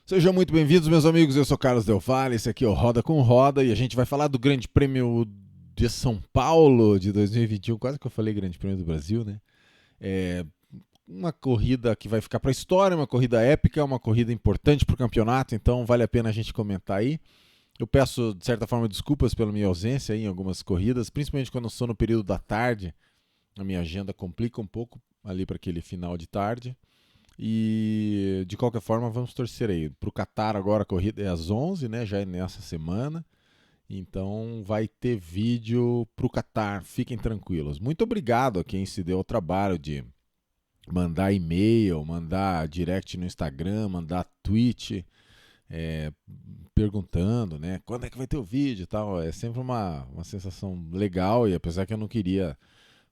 Sejam muito bem-vindos, meus amigos. Eu sou Carlos Del Valle, esse aqui é o Roda com Roda e a gente vai falar do Grande Prêmio de São Paulo de 2021. Quase que eu falei Grande Prêmio do Brasil, né? É uma corrida que vai ficar para a história, uma corrida épica, uma corrida importante para o campeonato, então vale a pena a gente comentar aí. Eu peço, de certa forma, desculpas pela minha ausência aí em algumas corridas, principalmente quando eu sou no período da tarde. A minha agenda complica um pouco ali para aquele final de tarde. E de qualquer forma, vamos torcer aí. Para o Qatar agora a corrida é às 11, né? Já é nessa semana. Então vai ter vídeo para o Qatar. Fiquem tranquilos. Muito obrigado a quem se deu o trabalho de mandar e-mail, mandar direct no Instagram, mandar tweet, é, perguntando, né? Quando é que vai ter o vídeo e tal. É sempre uma sensação legal e apesar que eu não queria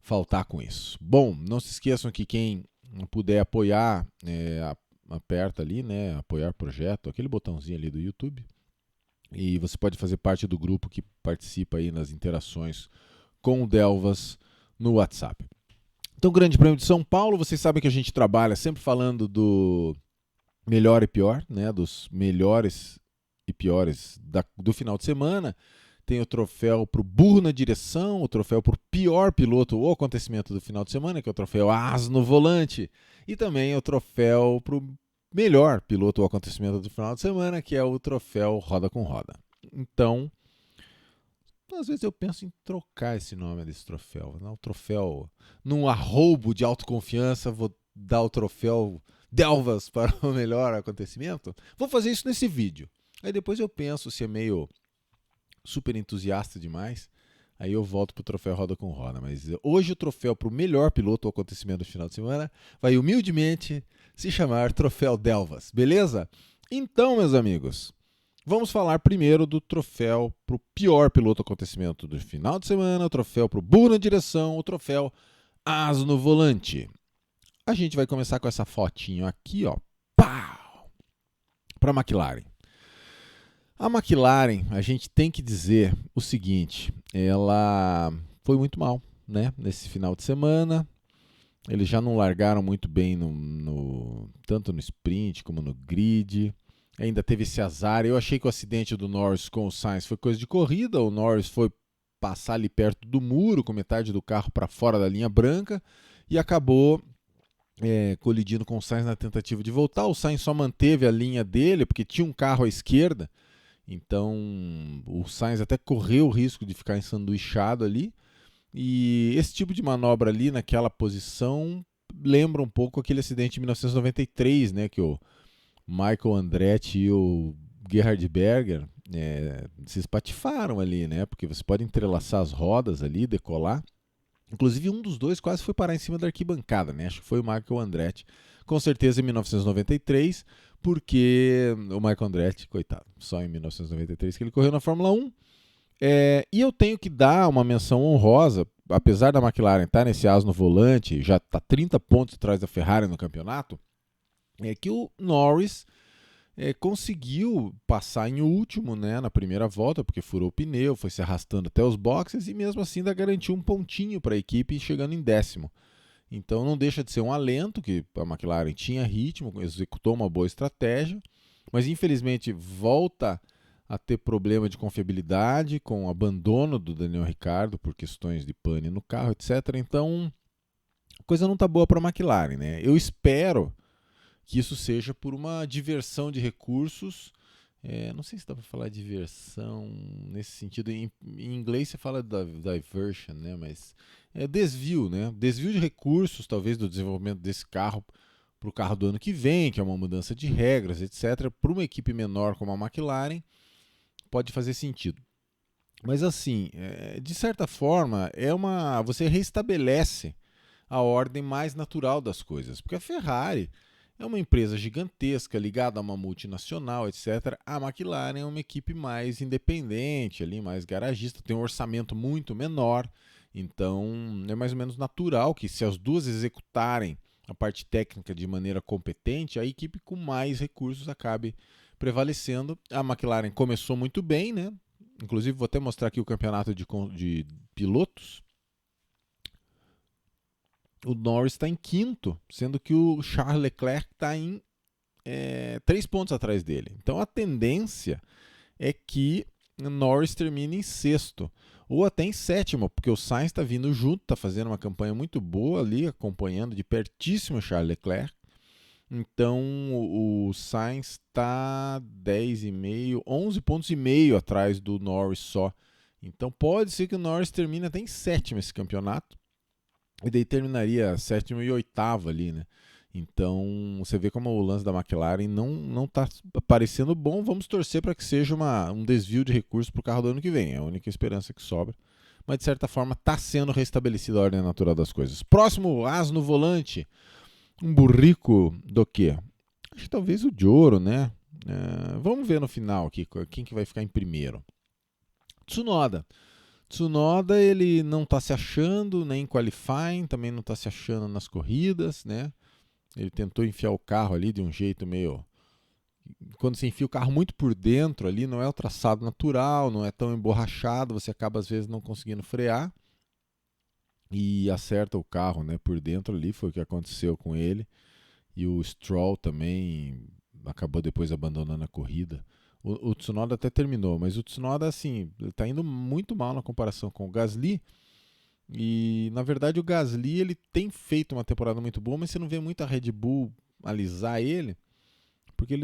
faltar com isso. Bom, não se esqueçam que quem puder apoiar, aperta ali, né? Apoiar projeto, aquele botãozinho ali do YouTube. E você pode fazer parte do grupo que participa aí nas interações com o Delvas no WhatsApp. Então, Grande Prêmio de São Paulo, vocês sabem que a gente trabalha sempre falando do melhor e pior, né? Dos melhores e piores do final de semana. Tem o troféu para o burro na direção, o troféu para o pior piloto ou acontecimento do final de semana, que é o troféu As no volante, e também o troféu para o melhor piloto ou acontecimento do final de semana, que é o troféu Roda com Roda. Então, às vezes eu penso em trocar esse nome desse troféu. Não, o troféu, num arroubo de autoconfiança, vou dar o troféu Delvas para o melhor acontecimento. Vou fazer isso nesse vídeo. Aí depois eu penso se é meio super entusiasta demais, aí eu volto pro troféu Roda com Roda. Mas hoje o troféu pro melhor piloto ou acontecimento do final de semana vai humildemente se chamar Troféu Delvas, beleza? Então, meus amigos, vamos falar primeiro do troféu pro pior piloto ou acontecimento do final de semana, o troféu pro burro na direção, o troféu As no volante. A gente vai começar com essa fotinho aqui, ó. Pau! Para a McLaren. A McLaren, a gente tem que dizer o seguinte, ela foi muito mal, né? Nesse final de semana, eles já não largaram muito bem tanto no sprint como no grid. Ainda teve esse azar. Eu achei que o acidente do Norris com o Sainz foi coisa de corrida. O Norris foi passar ali perto do muro, com metade do carro para fora da linha branca e acabou colidindo com o Sainz na tentativa de voltar. O Sainz só manteve a linha dele porque tinha um carro à esquerda. Então o Sainz até correu o risco de ficar ensanduichado ali. E esse tipo de manobra ali naquela posição lembra um pouco aquele acidente de 1993, né, que o Michael Andretti e o Gerhard Berger se espatifaram ali, né, porque você pode entrelaçar as rodas ali, decolar. Inclusive um dos dois quase foi parar em cima da arquibancada, né? Acho que foi o Michael Andretti. Com certeza em 1993, porque o Michael Andretti, coitado, só em 1993 que ele correu na Fórmula 1. E eu tenho que dar uma menção honrosa, apesar da McLaren estar nesse as no volante, já está 30 pontos atrás da Ferrari no campeonato, é que o Norris conseguiu passar em último, né, na primeira volta, porque furou o pneu, foi se arrastando até os boxes e mesmo assim ainda garantiu um pontinho para a equipe chegando em décimo. Então não deixa de ser um alento que a McLaren tinha ritmo, executou uma boa estratégia, mas infelizmente volta a ter problema de confiabilidade com o abandono do Daniel Ricciardo por questões de pane no carro, etc. Então a coisa não está boa para a McLaren, né? Eu espero que isso seja por uma diversão de recursos. Não sei se dá para falar diversão nesse sentido. Em inglês você fala diversion, né? Mas é desvio, né? Desvio de recursos, talvez, do desenvolvimento desse carro para o carro do ano que vem, que é uma mudança de regras, etc. Para uma equipe menor como a McLaren, pode fazer sentido. Mas assim, de certa forma, você restabelece a ordem mais natural das coisas. Porque a Ferrari é uma empresa gigantesca, ligada a uma multinacional, etc. A McLaren é uma equipe mais independente, ali, mais garagista, tem um orçamento muito menor. Então é mais ou menos natural que se as duas executarem a parte técnica de maneira competente, a equipe com mais recursos acabe prevalecendo. A McLaren começou muito bem, né? Inclusive vou até mostrar aqui o campeonato de pilotos. O Norris está em quinto, sendo que o Charles Leclerc está em 3 pontos atrás dele. Então a tendência é que Norris termine em sexto, ou até em sétimo, porque o Sainz está vindo junto, está fazendo uma campanha muito boa ali, acompanhando de pertíssimo Charles Leclerc. Então o Sainz está 10,5, 11 pontos e meio atrás do Norris só. Então pode ser que o Norris termine até em sétimo esse campeonato, e daí terminaria sétimo e oitavo ali, né? Então você vê como o lance da McLaren não está parecendo bom. Vamos torcer para que seja um desvio de recursos para o carro do ano que vem. É a única esperança que sobra. Mas de certa forma está sendo restabelecida a ordem natural das coisas. Próximo as no volante. Um burrico do quê? Acho que talvez o Dioro, né? Vamos ver no final aqui quem que vai ficar em primeiro. Tsunoda, ele não está se achando nem em qualifying, também não está se achando nas corridas, né? Ele tentou enfiar o carro ali de um jeito meio... Quando você enfia o carro muito por dentro ali, não é o traçado natural, não é tão emborrachado, você acaba às vezes não conseguindo frear e acerta o carro, né, por dentro ali, foi o que aconteceu com ele. E o Stroll também acabou depois abandonando a corrida. O Tsunoda até terminou, mas o Tsunoda, assim, está indo muito mal na comparação com o Gasly. E, na verdade, o Gasly ele tem feito uma temporada muito boa, mas você não vê muita Red Bull alisar ele, porque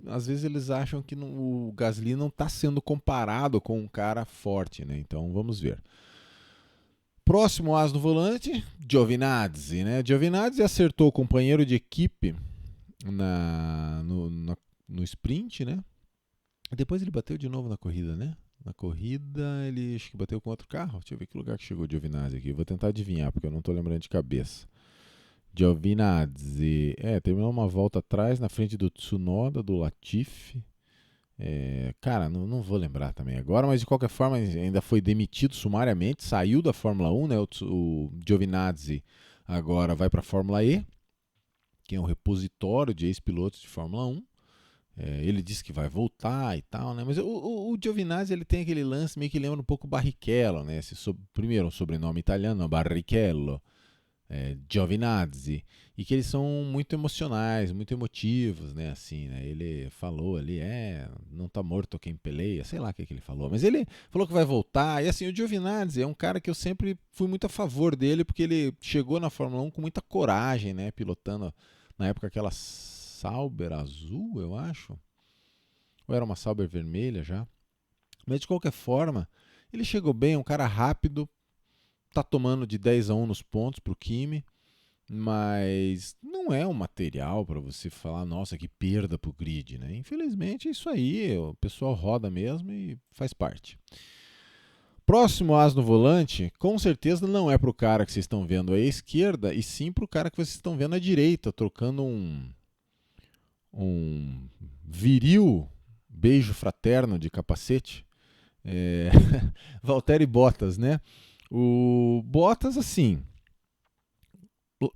às vezes eles acham que o Gasly não está sendo comparado com um cara forte, né? Então, vamos ver. Próximo as no volante, Giovinazzi, né? Giovinazzi acertou o companheiro de equipe no sprint, né? Depois ele bateu de novo na corrida, né? Na corrida ele acho que bateu com outro carro. Deixa eu ver que lugar que chegou o Giovinazzi aqui. Vou tentar adivinhar, porque eu não estou lembrando de cabeça. Giovinazzi, terminou uma volta atrás, na frente do Tsunoda, do Latifi. Cara, não vou lembrar também agora, mas de qualquer forma ainda foi demitido sumariamente, saiu da Fórmula 1, né? O Giovinazzi agora vai para a Fórmula E, que é um repositório de ex-pilotos de Fórmula 1. Ele disse que vai voltar e tal, né? Mas o Giovinazzi ele tem aquele lance meio que lembra um pouco Barrichello, né? Primeiro um sobrenome italiano, Barrichello, Giovinazzi, e que eles são muito emocionais, muito emotivos, né? Assim, né? Ele falou ali, não tá morto quem peleia, sei lá o que ele falou, mas ele falou que vai voltar. E assim, o Giovinazzi é um cara que eu sempre fui muito a favor dele, porque ele chegou na Fórmula 1 com muita coragem, né? Pilotando na época aquela Sauber azul, eu acho. Ou era uma Sauber vermelha já. Mas de qualquer forma, ele chegou bem, um cara rápido, tá tomando de 10-1 nos pontos pro Kimi, mas não é um material para você falar, nossa, que perda pro grid, né? Infelizmente é isso aí, o pessoal roda mesmo e faz parte. Próximo as no volante, com certeza não é pro cara que vocês estão vendo à esquerda, e sim pro cara que vocês estão vendo à direita, trocando um viril beijo fraterno de capacete. Valtteri Bottas, né? O Bottas, assim,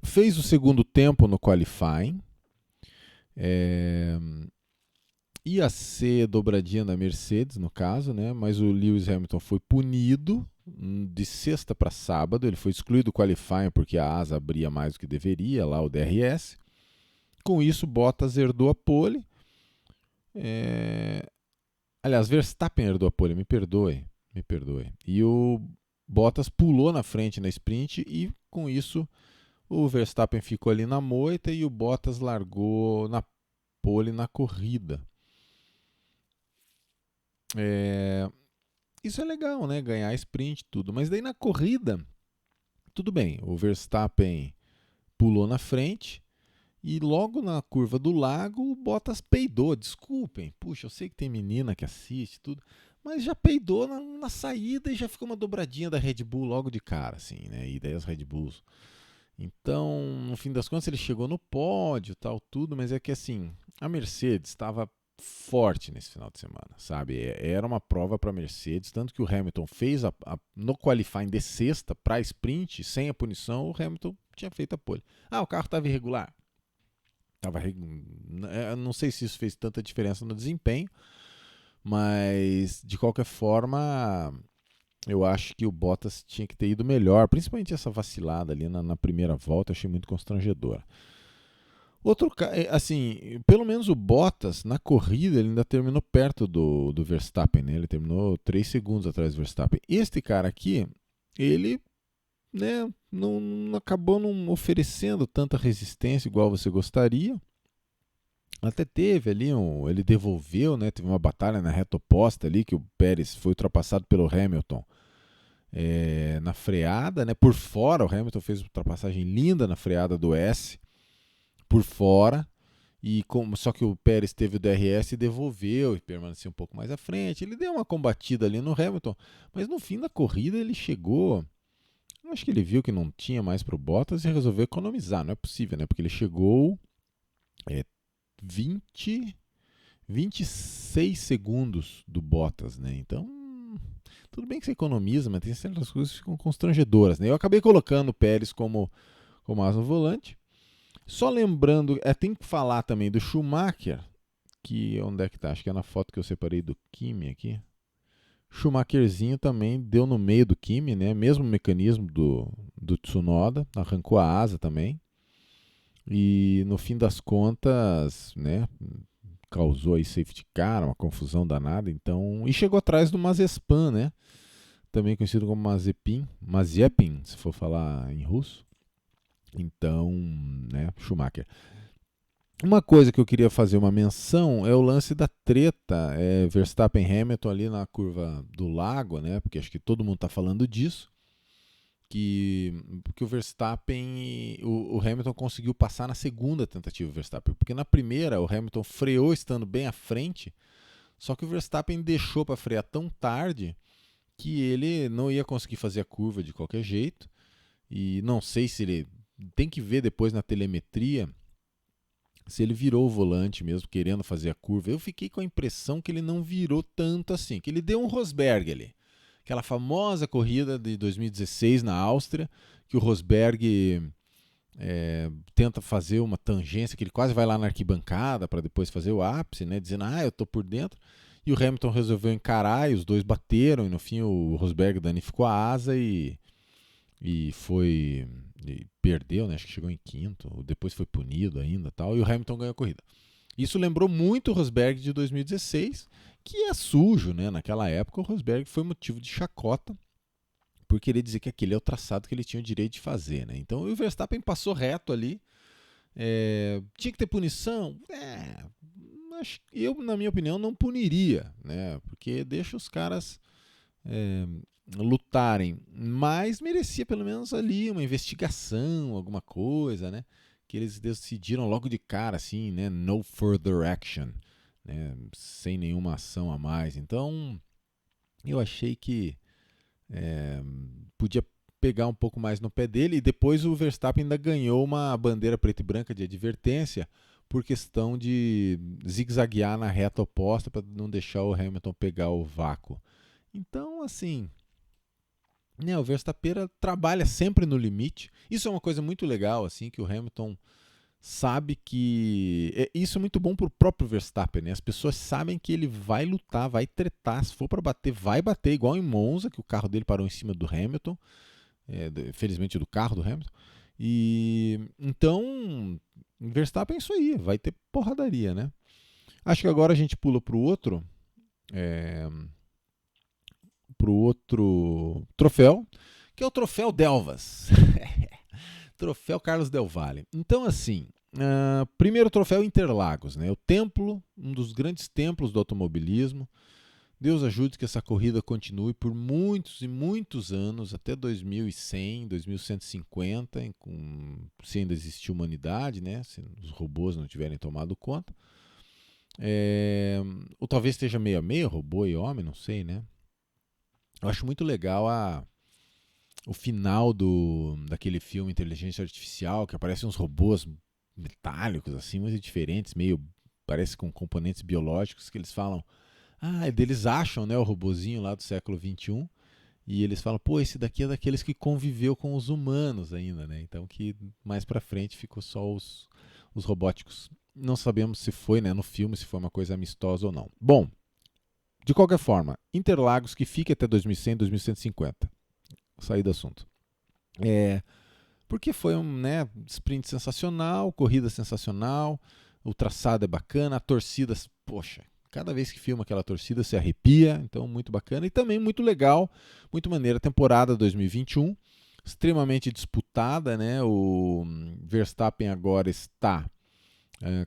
fez o segundo tempo no qualifying. Ia ser dobradinha da Mercedes, no caso, né? Mas o Lewis Hamilton foi punido de sexta para sábado. Ele foi excluído do qualifying porque a asa abria mais do que deveria, lá o DRS. Com isso, Bottas herdou a pole. Aliás, Verstappen herdou a pole, me perdoe. E o Bottas pulou na frente na sprint e com isso o Verstappen ficou ali na moita e o Bottas largou na pole na corrida. Isso é legal, né? Ganhar sprint tudo. Mas daí na corrida, tudo bem. O Verstappen pulou na frente. E logo na curva do lago, o Bottas peidou. Desculpem, puxa, eu sei que tem menina que assiste tudo, mas já peidou na saída e já ficou uma dobradinha da Red Bull logo de cara, assim, né? E daí as Red Bulls. Então, no fim das contas, ele chegou no pódio, tal, tudo, mas é que assim, a Mercedes estava forte nesse final de semana, sabe? Era uma prova para a Mercedes, tanto que o Hamilton fez no qualifying de sexta para sprint, sem a punição, o Hamilton tinha feito a pole. O carro estava irregular. Não sei se isso fez tanta diferença no desempenho, mas de qualquer forma eu acho que o Bottas tinha que ter ido melhor, principalmente essa vacilada ali na primeira volta, eu achei muito constrangedora. Assim, pelo menos o Bottas, na corrida, ele ainda terminou perto do Verstappen, né? Ele terminou 3 segundos atrás do Verstappen. Este cara aqui, ele, né, não acabou não oferecendo tanta resistência igual você gostaria. Até teve ali ele devolveu, né? Teve uma batalha na reta oposta ali que o Pérez foi ultrapassado pelo Hamilton na freada, né? Por fora, o Hamilton fez uma ultrapassagem linda na freada do S por fora. Só que o Pérez teve o DRS e devolveu e permaneceu um pouco mais à frente. Ele deu uma combatida ali no Hamilton, mas no fim da corrida ele chegou. Eu acho que ele viu que não tinha mais para o Bottas e resolveu economizar. Não é possível, né? Porque ele chegou 20, 26 segundos do Bottas, né? Então, tudo bem que você economiza, mas tem certas coisas que ficam constrangedoras, né? Eu acabei colocando o Pérez como asa no volante. Só lembrando, tem que falar também do Schumacher, que onde é que tá? Acho que é na foto que eu separei do Kimi aqui. Schumacherzinho também deu no meio do Kimi, né? Mesmo mecanismo do Tsunoda, arrancou a asa também. E no fim das contas, né, causou aí safety car, uma confusão danada, então, e chegou atrás do Mazepin, né? Também conhecido como Mazepin, se for falar em russo. Então, né, Schumacher. Uma coisa que eu queria fazer uma menção é o lance da treta Verstappen e Hamilton ali na curva do lago, né? Porque acho que todo mundo está falando disso. Que o Verstappen, o Hamilton conseguiu passar na segunda tentativa do Verstappen. Porque na primeira o Hamilton freou estando bem à frente, só que o Verstappen deixou para frear tão tarde que ele não ia conseguir fazer a curva de qualquer jeito. E não sei se ele... Tem que ver depois na telemetria se ele virou o volante mesmo, querendo fazer a curva. Eu fiquei com a impressão que ele não virou tanto assim, que ele deu um Rosberg ali. Aquela famosa corrida de 2016 na Áustria, que o Rosberg tenta fazer uma tangência, que ele quase vai lá na arquibancada para depois fazer o ápice, né, dizendo, eu tô por dentro. E o Hamilton resolveu encarar, e os dois bateram, e no fim o Rosberg danificou a asa e perdeu, né? Acho que chegou em quinto, depois foi punido ainda, tal, e o Hamilton ganhou a corrida. Isso lembrou muito o Rosberg de 2016, que é sujo, né? Naquela época o Rosberg foi motivo de chacota por querer dizer que aquele é o traçado que ele tinha o direito de fazer, né? Então o Verstappen passou reto ali. Tinha que ter punição? Eu, na minha opinião, não puniria, né? Porque deixa os caras lutarem, mas merecia pelo menos ali uma investigação, alguma coisa, né? Que eles decidiram logo de cara, assim, né? No further action, né? Sem nenhuma ação a mais. Então, eu achei que podia pegar um pouco mais no pé dele, e depois o Verstappen ainda ganhou uma bandeira preta e branca de advertência por questão de zigue-zaguear na reta oposta para não deixar o Hamilton pegar o vácuo. Então, assim, o Verstappen trabalha sempre no limite. Isso é uma coisa muito legal, assim, que o Hamilton sabe que... Isso é muito bom pro próprio Verstappen, né? As pessoas sabem que ele vai lutar, vai tretar. Se for para bater, vai bater, igual em Monza, que o carro dele parou em cima do Hamilton. Felizmente do carro do Hamilton. E então, Verstappen é isso aí, vai ter porradaria, né? Acho que agora a gente pula pro outro troféu, que é o troféu Delvas. Troféu Carlos Del Valle. Então, assim, primeiro troféu Interlagos, né? O templo, um dos grandes templos do automobilismo. Deus ajude que essa corrida continue por muitos e muitos anos, até 2100, 2150, se ainda existir humanidade, né? Se os robôs não tiverem tomado conta. Ou talvez esteja meio a meio, robô e homem, não sei, né? Eu acho muito legal o final daquele filme Inteligência Artificial, que aparecem uns robôs metálicos, assim, muito diferentes, meio, parece com componentes biológicos, que eles falam, eles acham, né, o robozinho lá do século XXI, e eles falam, pô, esse daqui é daqueles que conviveu com os humanos ainda, né, então que mais pra frente ficou só os robóticos. Não sabemos se foi, né, no filme, se foi uma coisa amistosa ou não. Bom, de qualquer forma, Interlagos que fica até 2100, 2150. Sair do assunto. porque foi um, né, sprint sensacional, corrida sensacional, o traçado é bacana, a torcida, poxa, cada vez que filma aquela torcida se arrepia, então muito bacana e também muito legal, muito maneira. Temporada 2021, extremamente disputada, né? O Verstappen agora está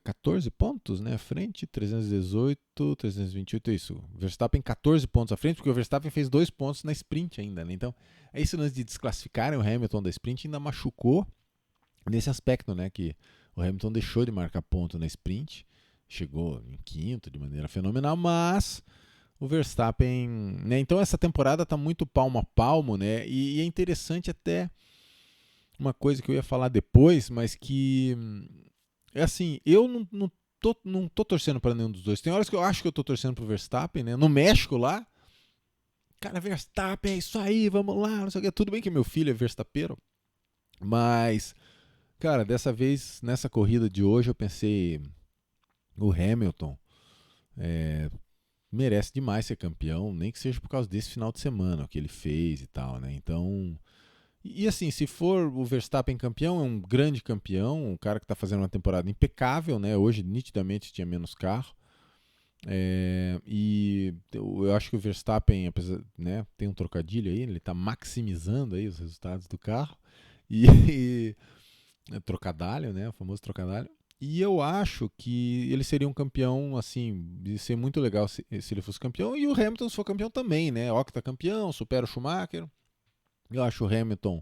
14 pontos, né, à frente, 318, 328, é isso. Verstappen 14 pontos à frente, porque o Verstappen fez 2 pontos na sprint ainda, né? Então, é isso antes de desclassificarem o Hamilton da sprint, ainda machucou nesse aspecto, né, que o Hamilton deixou de marcar ponto na sprint, chegou em quinto de maneira fenomenal, mas o Verstappen, né, então essa temporada está muito palmo a palmo, né, e é interessante até uma coisa que eu ia falar depois, mas que é assim, eu não tô torcendo para nenhum dos dois. Tem horas que eu acho que eu tô torcendo pro Verstappen, né? No México lá, cara, Verstappen, é isso aí, vamos lá, não sei o que. Tudo bem que meu filho é verstapeiro, mas, cara, dessa vez, nessa corrida de hoje, eu pensei, o Hamilton merece demais ser campeão, nem que seja por causa desse final de semana, o que ele fez e tal, né? Então, e assim, se for o Verstappen campeão, é um grande campeão, um cara que está fazendo uma temporada impecável, né? Hoje, nitidamente, tinha menos carro. E eu acho que o Verstappen, apesar, né, tem um trocadilho aí, ele está maximizando aí os resultados do carro. E trocadalho, né? O famoso trocadalho. E eu acho que ele seria um campeão, assim, de ser muito legal se ele fosse campeão. E o Hamilton, se for campeão também, né? Octacampeão, supera o Schumacher. Eu acho o Hamilton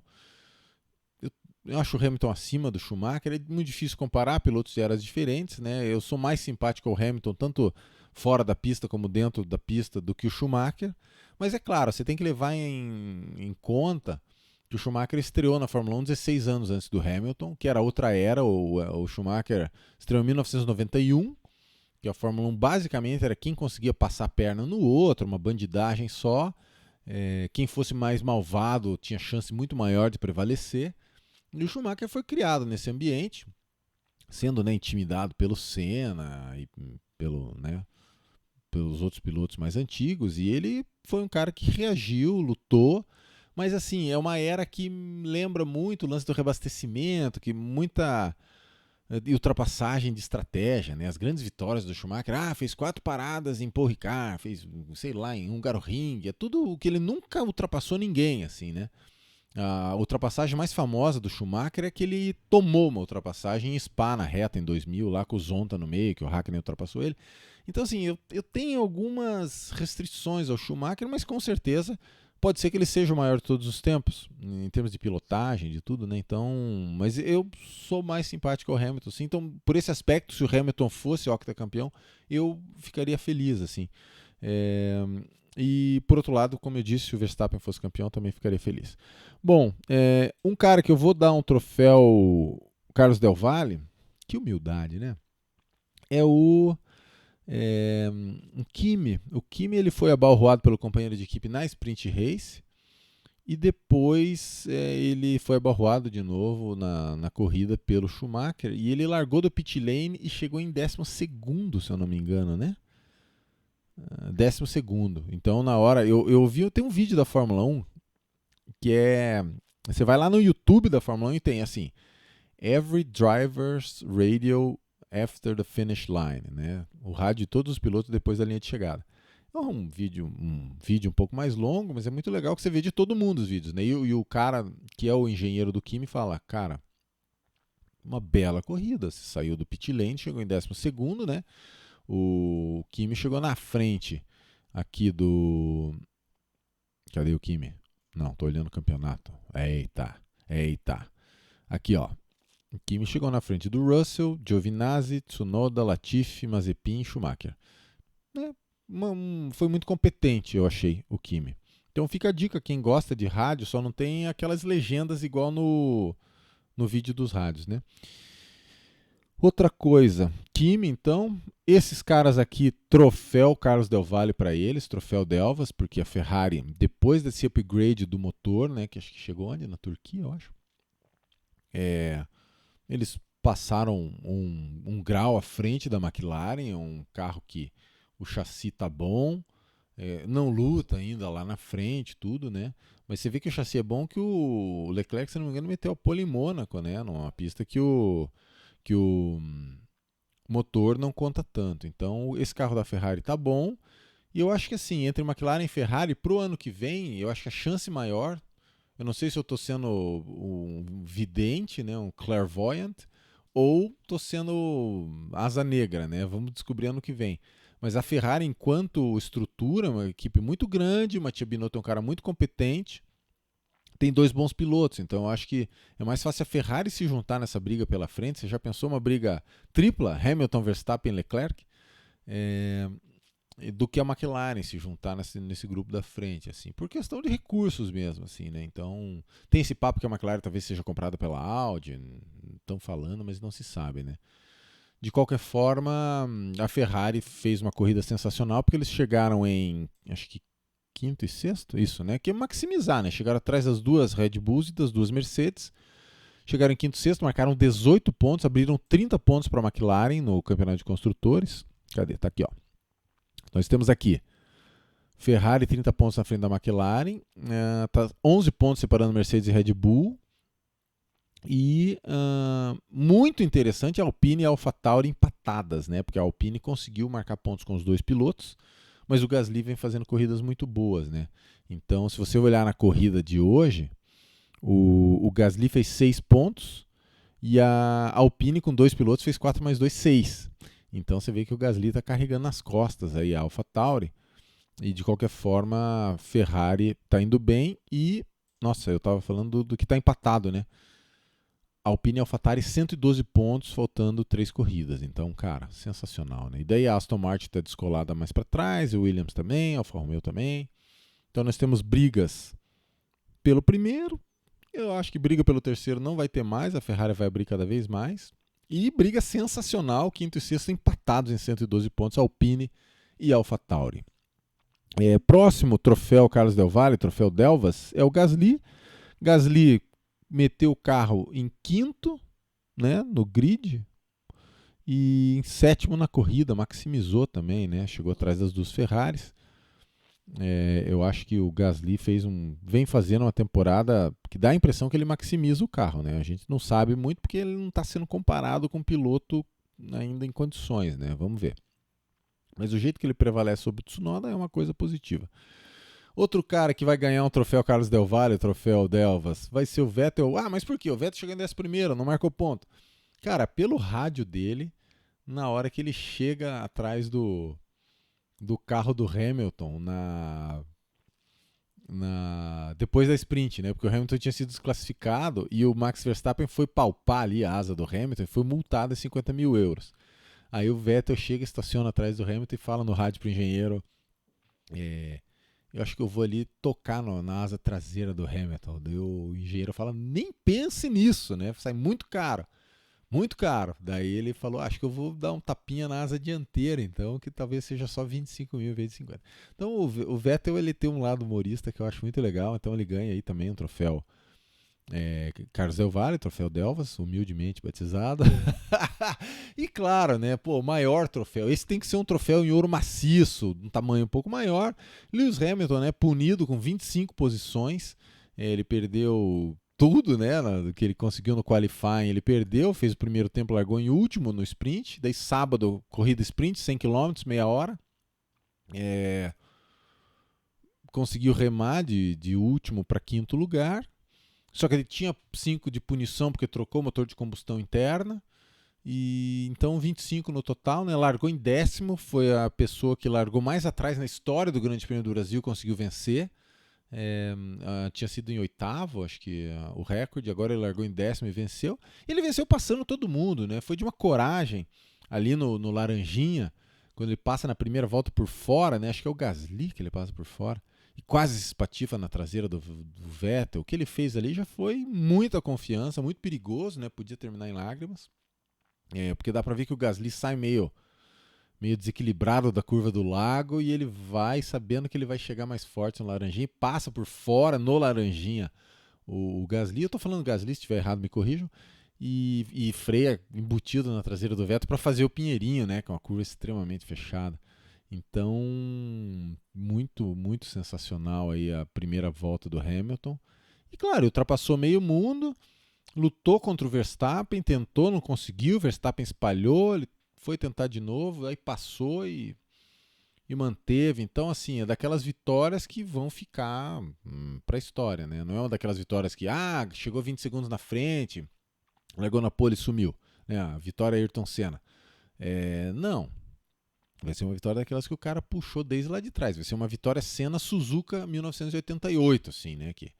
eu acho o Hamilton acima do Schumacher. É muito difícil comparar pilotos de eras diferentes, né? Eu sou mais simpático ao Hamilton, tanto fora da pista como dentro da pista, do que o Schumacher. Mas é claro, você tem que levar em conta que o Schumacher estreou na Fórmula 1 16 anos antes do Hamilton, que era outra era. O Schumacher estreou em 1991, que a Fórmula 1 basicamente era quem conseguia passar a perna no outro, uma bandidagem só. Quem fosse mais malvado tinha chance muito maior de prevalecer. E o Schumacher foi criado nesse ambiente, sendo, né, intimidado pelo Senna e pelos outros pilotos mais antigos. E ele foi um cara que reagiu, lutou. Mas assim, é uma era que lembra muito o lance do reabastecimento, que muita ultrapassagem de estratégia, né? As grandes vitórias do Schumacher, fez 4 paradas em Paul Ricard, fez, sei lá, em Hungaroring, é tudo o que ele nunca ultrapassou ninguém, assim, né? A ultrapassagem mais famosa do Schumacher é que ele tomou uma ultrapassagem em Spa na reta em 2000, lá com o Zonta no meio, que o Hakkinen ultrapassou ele. Então, assim, eu tenho algumas restrições ao Schumacher, mas com certeza pode ser que ele seja o maior de todos os tempos, em termos de pilotagem, de tudo, né? Então, mas eu sou mais simpático ao Hamilton, sim. Então, por esse aspecto, se o Hamilton fosse octacampeão, eu ficaria feliz, assim. E, por outro lado, como eu disse, se o Verstappen fosse campeão, eu também ficaria feliz. Bom, um cara que eu vou dar um troféu Carlos Del Valle, que humildade, né? É o Kimi. O Kimi ele foi abalroado pelo companheiro de equipe na Sprint Race e depois ele foi abalroado de novo na corrida pelo Schumacher e ele largou do pit lane e chegou em 12º, se eu não me engano, né? 12º. Então, na hora, eu vi, tem um vídeo da Fórmula 1 que você vai lá no YouTube da Fórmula 1 e tem assim, Every Driver's Radio After the Finish Line, né? O rádio de todos os pilotos depois da linha de chegada. É um vídeo um pouco mais longo, mas é muito legal que você vê de todo mundo os vídeos, né? E o cara que é o engenheiro do Kimi fala, cara, uma bela corrida, você saiu do pit lane, chegou em 12º, né? O Kimi chegou na frente aqui do... Cadê o Kimi? Não, tô olhando o campeonato. Eita. Aqui, ó. O Kimi chegou na frente do Russell, Giovinazzi, Tsunoda, Latifi, Mazepin e Schumacher. Foi muito competente, eu achei, o Kimi. Então fica a dica, quem gosta de rádio, só não tem aquelas legendas igual no vídeo dos rádios, né? Outra coisa, Kimi, então, esses caras aqui, troféu Carlos Del Valle para eles, troféu Delvas, porque a Ferrari, depois desse upgrade do motor, né, que acho que chegou onde? Na Turquia, eu acho. Eles passaram um grau à frente da McLaren, um carro que o chassi tá bom, não luta ainda lá na frente, tudo, né? Mas você vê que o chassi é bom, que o Leclerc, se não me engano, meteu a pole em Mônaco, né? Numa pista que o motor não conta tanto. Então, esse carro da Ferrari tá bom. E eu acho que assim, entre McLaren e Ferrari, pro ano que vem, eu acho que a chance maior, eu não sei se eu tô sendo um vidente, né, um clairvoyant, ou tô sendo asa negra, né? Vamos descobrir ano que vem. Mas a Ferrari, enquanto estrutura, é uma equipe muito grande, o Mattia Binotto é um cara muito competente, tem dois bons pilotos, então eu acho que é mais fácil a Ferrari se juntar nessa briga pela frente. Você já pensou uma briga tripla, Hamilton, Verstappen e Leclerc? É, do que a McLaren se juntar nesse grupo da frente, assim, por questão de recursos mesmo, assim, né? Então, tem esse papo que a McLaren talvez seja comprada pela Audi, estão falando, mas não se sabe, né? De qualquer forma, a Ferrari fez uma corrida sensacional, porque eles chegaram em, acho que quinto e sexto, isso, né? Que é maximizar, né? Chegaram atrás das duas Red Bulls e das duas Mercedes, chegaram em quinto e sexto, marcaram 18 pontos, abriram 30 pontos para a McLaren no Campeonato de Construtores. Cadê? Tá aqui, ó. Nós temos aqui Ferrari 30 pontos na frente da McLaren, tá 11 pontos separando Mercedes e Red Bull. E muito interessante, a Alpine e a AlphaTauri empatadas, né? Porque a Alpine conseguiu marcar pontos com os dois pilotos, mas o Gasly vem fazendo corridas muito boas, né? Então, se você olhar na corrida de hoje, o Gasly fez 6 pontos e a Alpine com dois pilotos fez 4 mais 2, 6. Então você vê que o Gasly está carregando nas costas aí a AlphaTauri. E de qualquer forma, a Ferrari está indo bem e, nossa, eu estava falando do que está empatado, né? Alpine e AlphaTauri 112 pontos, faltando 3 corridas. Então, cara, sensacional, né? E daí a Aston Martin está descolada mais para trás, o Williams também, a Alfa Romeo também. Então nós temos brigas pelo primeiro. Eu acho que briga pelo terceiro não vai ter mais, a Ferrari vai abrir cada vez mais. E briga sensacional, quinto e sexto empatados em 112 pontos, Alpine e AlphaTauri. Próximo troféu Carlos Del Valle, troféu Delvas, é o Gasly. Gasly meteu o carro em quinto, né, no grid, e em sétimo na corrida, maximizou também, né, chegou atrás das duas Ferraris. Eu acho que o Gasly vem fazendo uma temporada que dá a impressão que ele maximiza o carro, né? A gente não sabe muito porque ele não está sendo comparado com um piloto ainda em condições, né? Vamos ver. Mas o jeito que ele prevalece sobre o Tsunoda é uma coisa positiva. Outro cara que vai ganhar um troféu Carlos Del Valle, o troféu Delvas, vai ser o Vettel. Ah, mas por quê? O Vettel chegou em 11º, não marcou ponto. Cara, pelo rádio dele, na hora que ele chega atrás do carro do Hamilton depois da sprint, né? Porque o Hamilton tinha sido desclassificado e o Max Verstappen foi palpar ali a asa do Hamilton e foi multado em 50 mil euros. Aí o Vettel chega, estaciona atrás do Hamilton e fala no rádio pro engenheiro: eu acho que eu vou ali tocar na asa traseira do Hamilton. Daí o engenheiro fala: nem pense nisso, né? Sai muito caro. Muito caro. Daí ele falou: acho que eu vou dar um tapinha na asa dianteira, então, que talvez seja só 25 mil em vez de 50. Então o Vettel ele tem um lado humorista que eu acho muito legal, então ele ganha aí também um troféu Carlos Del Valle, troféu Delvas, humildemente batizado. E claro, né, pô, maior troféu. Esse tem que ser um troféu em ouro maciço, um tamanho um pouco maior. Lewis Hamilton, né, punido com 25 posições. Ele perdeu tudo, né, que ele conseguiu no qualifying, ele perdeu, fez o primeiro tempo, largou em último no sprint. Daí sábado, corrida sprint, 100 km, meia hora. Conseguiu remar de último para quinto lugar. Só que ele tinha 5 de punição porque trocou o motor de combustão interna. E então 25 no total, né? Largou em décimo, foi a pessoa que largou mais atrás na história do Grande Prêmio do Brasil, conseguiu vencer. Tinha sido em oitavo, acho que o recorde, agora ele largou em décimo e venceu. Ele venceu passando todo mundo, né? Foi de uma coragem ali no Laranjinha, quando ele passa na primeira volta por fora, né? Acho que é o Gasly que ele passa por fora. E quase se espatifa na traseira do Vettel. O que ele fez ali já foi muita confiança, muito perigoso, né? Podia terminar em lágrimas. Porque dá pra ver que o Gasly sai meio desequilibrado da curva do lago e ele vai sabendo que ele vai chegar mais forte no Laranjinha e passa por fora no Laranjinha o Gasly. Eu tô falando Gasly, se estiver errado me corrijam. E freia embutido na traseira do Vettel para fazer o Pinheirinho, né? Que é uma curva extremamente fechada. Então, muito, muito sensacional aí a primeira volta do Hamilton. E claro, ultrapassou meio mundo, lutou contra o Verstappen, tentou, não conseguiu, o Verstappen espalhou, ele foi tentar de novo, aí passou e manteve. Então, assim, é daquelas vitórias que vão ficar para a história, né? Não é uma daquelas vitórias que, chegou 20 segundos na frente, largou na pole e sumiu. Né? A vitória Ayrton Senna. Não. Vai ser uma vitória daquelas que o cara puxou desde lá de trás. Vai ser uma vitória Senna-Suzuka 1988, assim, né? Que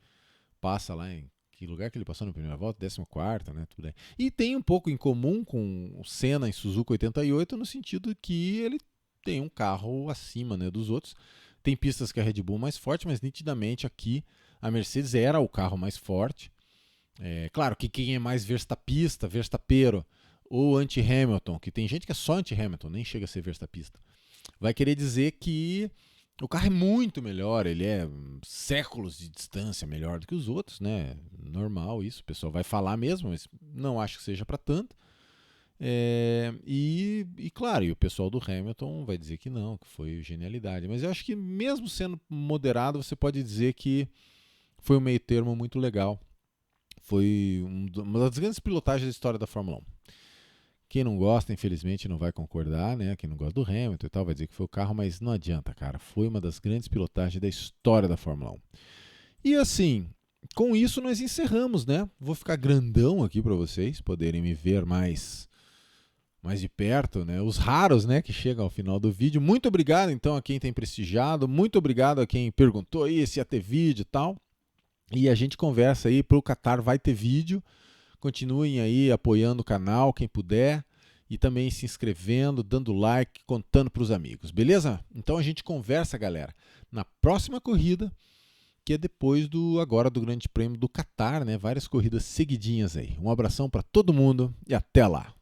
passa lá em... Que lugar que ele passou na primeira volta? 14ª, né? Tudo aí. E tem um pouco em comum com o Senna em Suzuka 88, no sentido que ele tem um carro acima, né, dos outros. Tem pistas que a Red Bull é mais forte, mas nitidamente aqui a Mercedes era o carro mais forte. Claro que quem é mais verstappista, verstapeiro, ou anti-Hamilton, que tem gente que é só anti-Hamilton, nem chega a ser verstappista, vai querer dizer que o carro é muito melhor, ele é séculos de distância melhor do que os outros, né? Normal isso, o pessoal vai falar mesmo, mas não acho que seja para tanto. Claro, e o pessoal do Hamilton vai dizer que não, que foi genialidade. Mas eu acho que mesmo sendo moderado, você pode dizer que foi um meio termo muito legal. Foi uma das grandes pilotagens da história da Fórmula 1. Quem não gosta, infelizmente, não vai concordar, né? Quem não gosta do Hamilton e tal, vai dizer que foi o carro, mas não adianta, cara. Foi uma das grandes pilotagens da história da Fórmula 1. E assim, com isso nós encerramos, né? Vou ficar grandão aqui para vocês poderem me ver mais de perto, né? Os raros, né, que chegam ao final do vídeo. Muito obrigado, então, a quem tem prestigiado. Muito obrigado a quem perguntou aí se ia ter vídeo e tal. E a gente conversa aí, pro Qatar vai ter vídeo. Continuem aí apoiando o canal, quem puder. E também se inscrevendo, dando like, contando para os amigos. Beleza? Então a gente conversa, galera, na próxima corrida, que é depois agora do Grande Prêmio do Qatar, né? Várias corridas seguidinhas aí. Um abração para todo mundo e até lá.